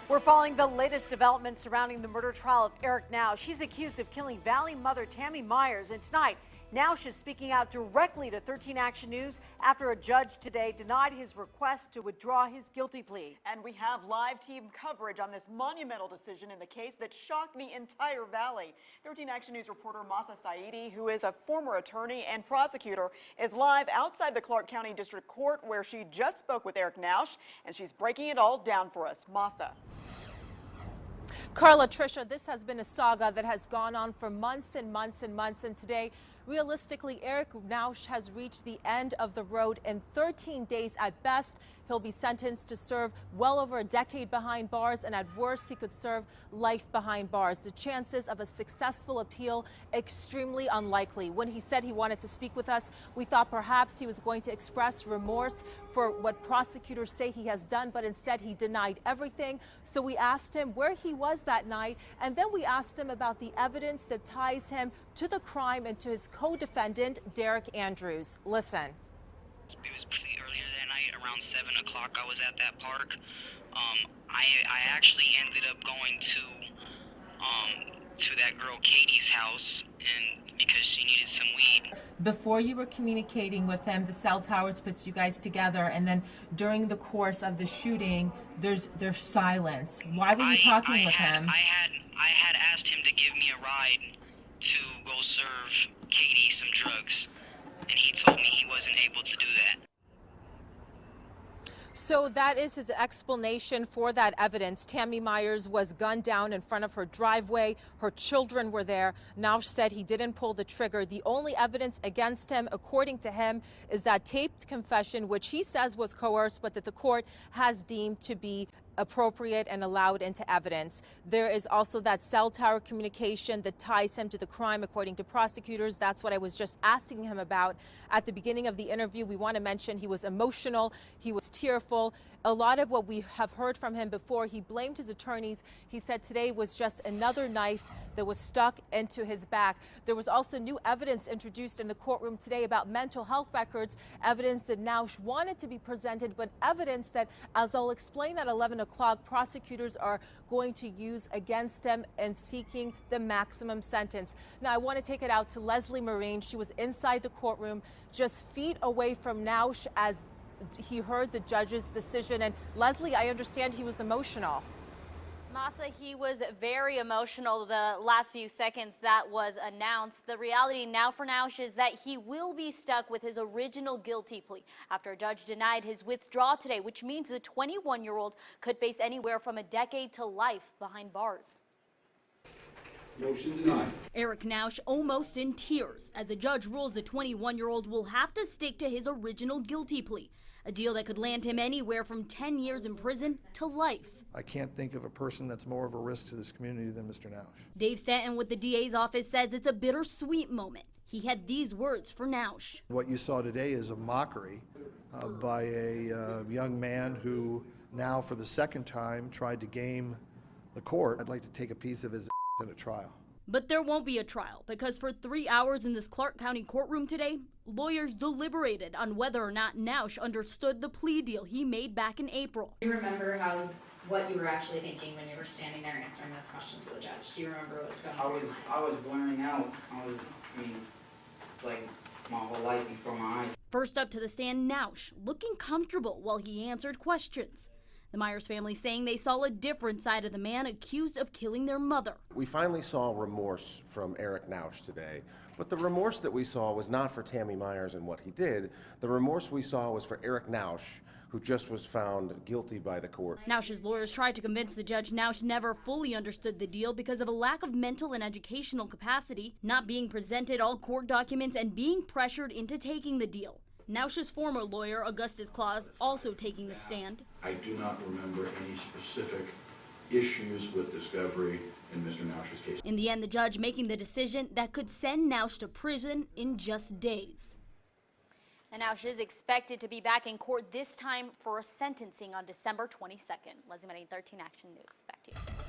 We're following the latest developments surrounding the murder trial of Erich Nowsch. She's accused of killing Valley mother Tammy Meyers. And tonight, Nowsch is speaking out directly to 13 Action News after a judge today denied his request to withdraw his guilty plea. And we have live team coverage on this monumental decision in the case that shocked the entire valley. 13 Action News reporter Mahsa Saeidi, who is a former attorney and prosecutor, is live outside the Clark County District Court where she just spoke with Erich Nowsch, and she's breaking it all down for us. Mahsa. Carla, Tricia, this has been a saga that has gone on for months and months and months, and today, realistically, Erich Nowsch has reached the end of the road in 13 days at best. He'll be sentenced to serve well over a decade behind bars, and at worst, he could serve life behind bars. The chances of a successful appeal, extremely unlikely. When he said he wanted to speak with us, we thought perhaps he was going to express remorse for what prosecutors say he has done, but instead he denied everything. So we asked him where he was that night, and then we asked him about the evidence that ties him to the crime and to his co-defendant, Derek Andrews. Listen. It was busy earlier that night, around 7 o'clock. I was at that park. I actually ended up going to that girl Katie's house, and because she needed some weed. Before you were communicating with him, the cell towers puts you guys together, and then during the course of the shooting, there's silence. Why were you talking with him? I had asked him to give me a ride to go serve Katie some drugs, and he told me he wasn't able to do that. So that is his explanation for that evidence. Tammy Meyers was gunned down in front of her driveway. Her children were there. Nowsch said he didn't pull the trigger. The only evidence against him, according to him, is that taped confession, which he says was coerced, but that the court has deemed to be appropriate and allowed into evidence. There is also that cell tower communication that ties him to the crime, according to prosecutors. That's what I was just asking him about at the beginning of the interview. We want to mention he was emotional, he was tearful. A lot of what we have heard from him before, he blamed his attorneys. He said today was just another knife that was stuck into his back. There was also new evidence introduced in the courtroom today about mental health records, evidence that Nowsch wanted to be presented, but evidence that, as I'll explain at 11 o'clock, prosecutors are going to use against him and seeking the maximum sentence. Now, I want to take it out to Leslie Marine. She was inside the courtroom, just feet away from Nowsch as he heard the judge's decision. And Leslie, I understand he was emotional. Mahsa, he was very emotional the last few seconds that was announced. The reality now for Nowsch is that he will be stuck with his original guilty plea after a judge denied his withdrawal today, which means the 21-year-old could face anywhere from a decade to life behind bars. Motion denied. Erich Nowsch almost in tears as a judge rules the 21-year-old will have to stick to his original guilty plea, a deal that could land him anywhere from 10 years in prison to life. I can't think of a person that's more of a risk to this community than Mr. Nowsch. Dave Stanton with the DA's office says it's a bittersweet moment. He had these words for Nowsch. What you saw today is a mockery by a young man who now for the second time tried to game the court. I'd like to take a piece of his in a trial. But there won't be a trial because for 3 hours in this Clark County courtroom today, lawyers deliberated on whether or not Nowsch understood the plea deal he made back in April. Do you remember what you were actually thinking when you were standing there answering those questions to the judge? Do you remember what was going on? I was blaring out. It's like my whole life before my eyes. First up to the stand, Nowsch, looking comfortable while he answered questions. The Meyers family saying they saw a different side of the man accused of killing their mother. We finally saw remorse from Erich Nowsch today, but the remorse that we saw was not for Tammy Meyers and what he did. The remorse we saw was for Erich Nowsch, who just was found guilty by the court. Nowsch's lawyers tried to convince the judge Nowsch never fully understood the deal because of a lack of mental and educational capacity, not being presented all court documents, and being pressured into taking the deal. Nowsch's former lawyer, Augustus Claus, also taking the stand. I do not remember any specific issues with discovery in Mr. Nowsch's case. In the end, the judge making the decision that could send Nowsch to prison in just days. And Nowsch is expected to be back in court this time for a sentencing on December 22nd. Leslie Marine, 13 Action News. Back to you.